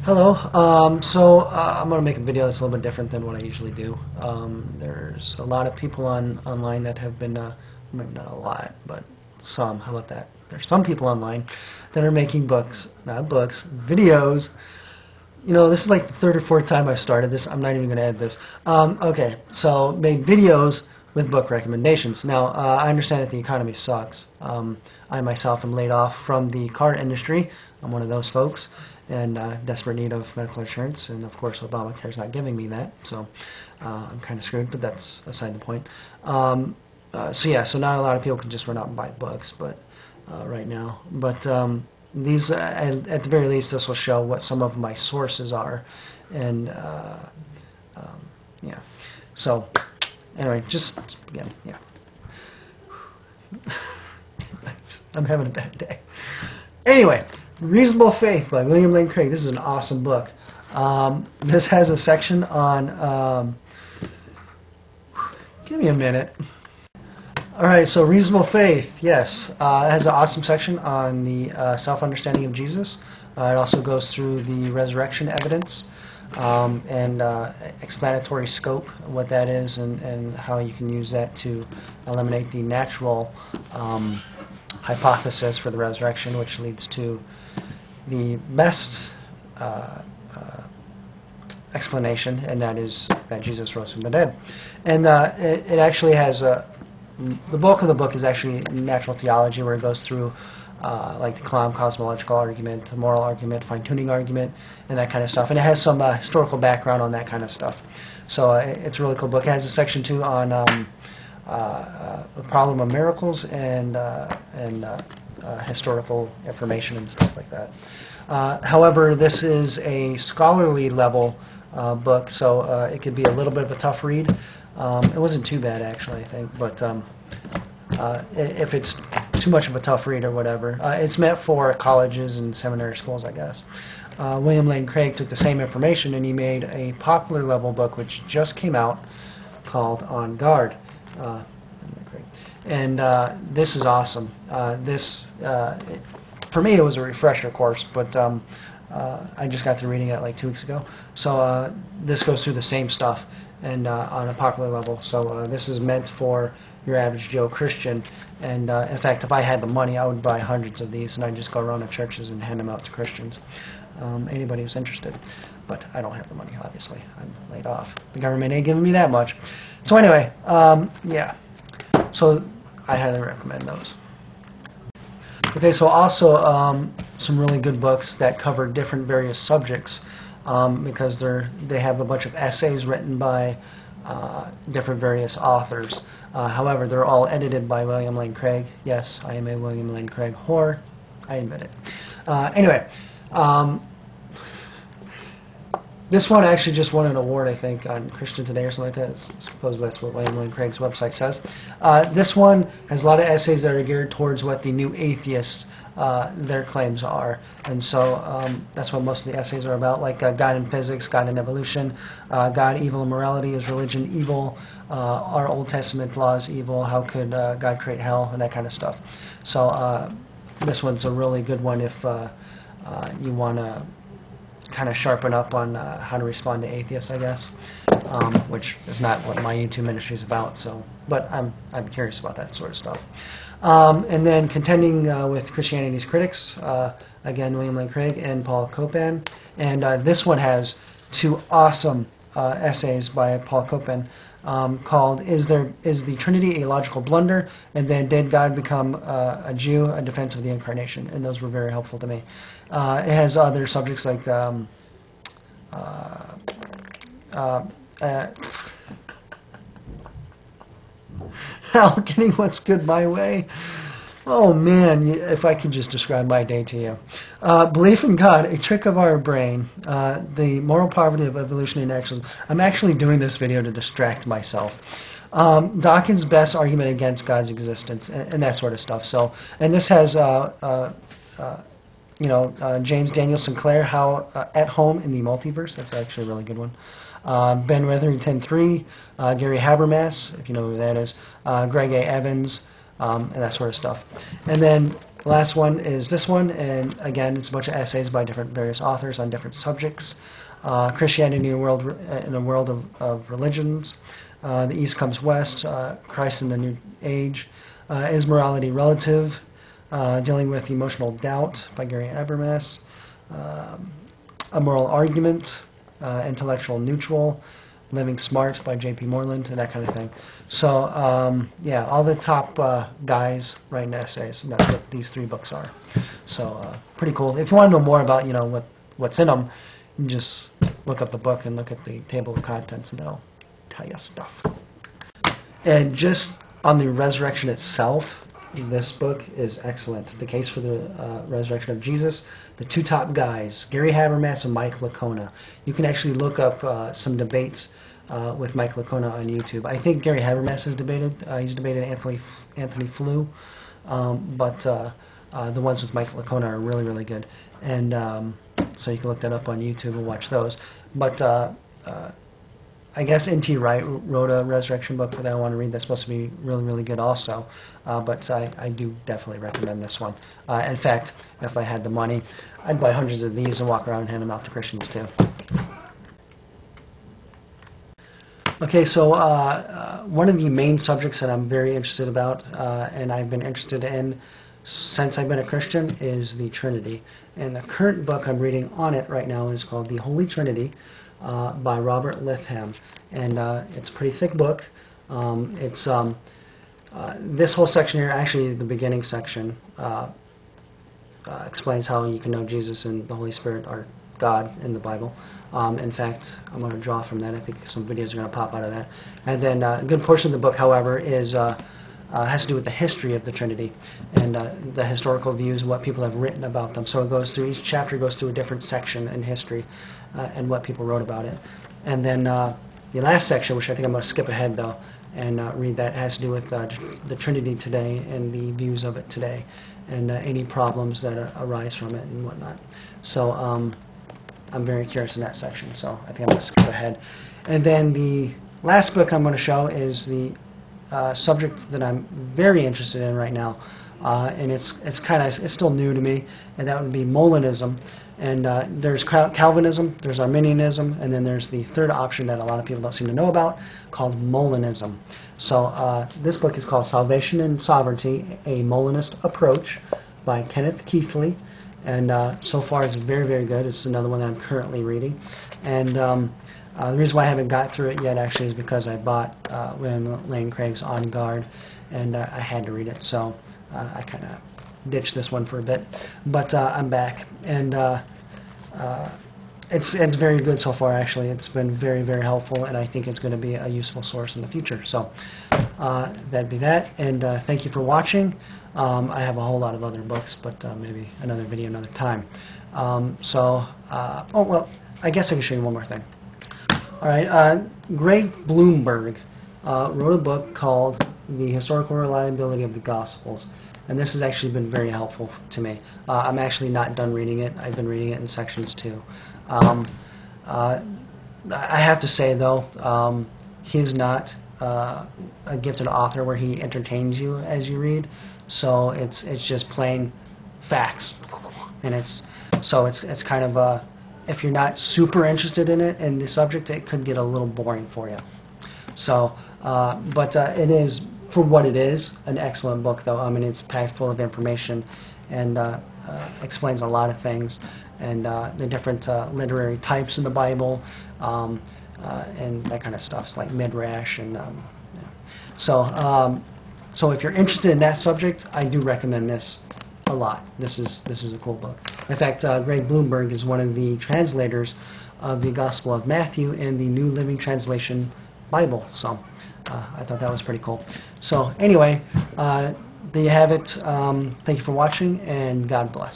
Hello. I'm going to make a video that's a little bit different than what I usually do. There's a lot of people online that have been, maybe not a lot, but some. How about that? There's some people online that are making videos. You know, this is like the third or fourth time I've started this. I'm not even going to edit this. Okay, so made videos with book recommendations. Now, I understand that the economy sucks. I myself am laid off from the car industry. I'm one of those folks, and desperate need of medical insurance, and of course Obamacare's not giving me that, so I'm kind of screwed, but that's aside the point. So not a lot of people can just run out and buy books, but right now. But these, at the very least, this will show what some of my sources are, and yeah. So anyway, just again, yeah. I'm having a bad day. Anyway, Reasonable Faith by William Lane Craig. This is an awesome book. This has a section on, give me a minute. Alright, so Reasonable Faith, yes. It has an awesome section on the self-understanding of Jesus. It also goes through the resurrection evidence and explanatory scope, what that is, and how you can use that to eliminate the natural hypothesis for the resurrection, which leads to the best explanation, and that is that Jesus rose from the dead. And it actually has the bulk of the book is actually natural theology, where it goes through like the Kalam cosmological argument, the moral argument, fine-tuning argument, and that kind of stuff. And it has some historical background on that kind of stuff. So it's a really cool book. It has a section too on the problem of miracles and historical information and stuff like that. However, this is a scholarly level book, so it could be a little bit of a tough read. It wasn't too bad, actually, I think, but if it's too much of a tough read or whatever, it's meant for colleges and seminary schools, I guess. William Lane Craig took the same information and he made a popular level book which just came out called On Guard. And this is awesome. For me, it was a refresher course, but I just got through reading it like 2 weeks ago. So this goes through the same stuff and on a popular level. So this is meant for your average Joe Christian. And in fact, if I had the money, I would buy hundreds of these, and I'd just go around to churches and hand them out to Christians. Anybody who's interested. But I don't have the money, obviously. I'm laid off. The government ain't giving me that much. So anyway, yeah. So I highly recommend those. Okay, so also some really good books that cover different various subjects because they have a bunch of essays written by different various authors. However, they're all edited by William Lane Craig. Yes, I am a William Lane Craig whore. I admit it. Anyway, this one actually just won an award, I think, on Christian Today or something like that. I suppose that's what William Lane Craig's website says. This one has a lot of essays that are geared towards what the new atheists, their claims are. And so that's what most of the essays are about, like God and physics, God and evolution, God, evil, and morality, is religion evil, are Old Testament laws evil, how could God create hell, and that kind of stuff. So this one's a really good one if you want to kind of sharpen up on how to respond to atheists, I guess, which is not what my YouTube ministry is about. So, but I'm curious about that sort of stuff. And then Contending with Christianity's Critics, again, William Lane Craig and Paul Copan. And this one has 2 awesome essays by Paul Copan called "Is the Trinity a Logical Blunder?" and then "Did God Become a Jew? A Defense of the Incarnation?" And those were very helpful to me. It has other subjects like getting what's good my way. Oh man, if I could just describe my day to you. Belief in God, a trick of our brain, the moral poverty of evolutionary naturalism. I'm actually doing this video to distract myself. Dawkins' best argument against God's existence, and that sort of stuff. So, and this has, James Daniel Sinclair, How at Home in the Multiverse. That's actually a really good one. Ben Witherington 3, Gary Habermas, if you know who that is, Greg A. Evans, and that sort of stuff. And then The last one is this one, and again, it's a bunch of essays by various authors on different subjects. Christianity in a world of religions. The East Comes West. Christ in the New Age. Is Morality Relative? Dealing with Emotional Doubt by Gary Habermas. A Moral Argument. Intellectual Neutral. Living Smart by J.P. Moreland, and that kind of thing. So, yeah, all the top guys writing essays. And that's what these 3 books are. So, pretty cool. If you want to know more about, what's in them, you just look up the book and look at the table of contents, and it'll tell you stuff. And just on the resurrection itself, this book is excellent. The Case for the Resurrection of Jesus. The 2 top guys, Gary Habermas and Mike Licona. You can actually look up some debates with Mike Licona on YouTube. I think Gary Habermas has debated. He's debated Anthony Flew, but the ones with Mike Licona are really, really good. And so you can look that up on YouTube and watch those. But I guess N.T. Wright wrote a resurrection book that I want to read that's supposed to be really, really good also. But I do definitely recommend this one. In fact, if I had the money, I'd buy hundreds of these and walk around and hand them out to Christians too. Okay, so one of the main subjects that I'm very interested about, and I've been interested in since I've been a Christian, is the Trinity. And the current book I'm reading on it right now is called The Holy Trinity by Robert Litham. And it's a pretty thick book. This whole section here, actually the beginning section, explains how you can know Jesus and the Holy Spirit are God in the Bible. In fact, I'm going to draw from that. I think some videos are going to pop out of that. And then a good portion of the book, however, is has to do with the history of the Trinity and the historical views and what people have written about them. So it goes through, each chapter goes through a different section in history and what people wrote about it. And then the last section, which I think I'm going to skip ahead though, and read that, has to do with the Trinity today and the views of it today and any problems that arise from it and whatnot. So I'm very curious in that section, so I think I'm going to skip ahead. And then the last book I'm going to show is the subject that I'm very interested in right now, and it's still new to me, and that would be Molinism. And there's Calvinism, there's Arminianism, and then there's the third option that a lot of people don't seem to know about, called Molinism. So this book is called Salvation and Sovereignty: A Molinist Approach by Kenneth Keithley. And so far it's very, very good. It's another one that I'm currently reading. And the reason why I haven't got through it yet actually is because I bought William Lane Craig's On Guard, and I had to read it. So I kind of ditched this one for a bit. But I'm back. And it's very good so far, actually. It's been very, very helpful, and I think it's going to be a useful source in the future. So that'd be that. And thank you for watching. I have a whole lot of other books, but maybe another video another time. Oh, well, I guess I can show you one more thing. All right, Greg Bloomberg wrote a book called The Historical Reliability of the Gospels, and this has actually been very helpful to me. I'm actually not done reading it. I've been reading it in sections too. I have to say, though, he's not a gifted author where he entertains you as you read, so it's just plain facts, and it's kind of if you're not super interested in it and the subject, it could get a little boring for you. So, but it is, for what it is, an excellent book, though. I mean, it's packed full of information and explains a lot of things, and the different literary types in the Bible, and that kind of stuff, like midrash and yeah. So if you're interested in that subject, I do recommend this a lot. This is a cool book. In fact, Greg Bloomberg is one of the translators of the Gospel of Matthew in the New Living Translation Bible. So I thought that was pretty cool. So anyway, there you have it. Thank you for watching, and God bless.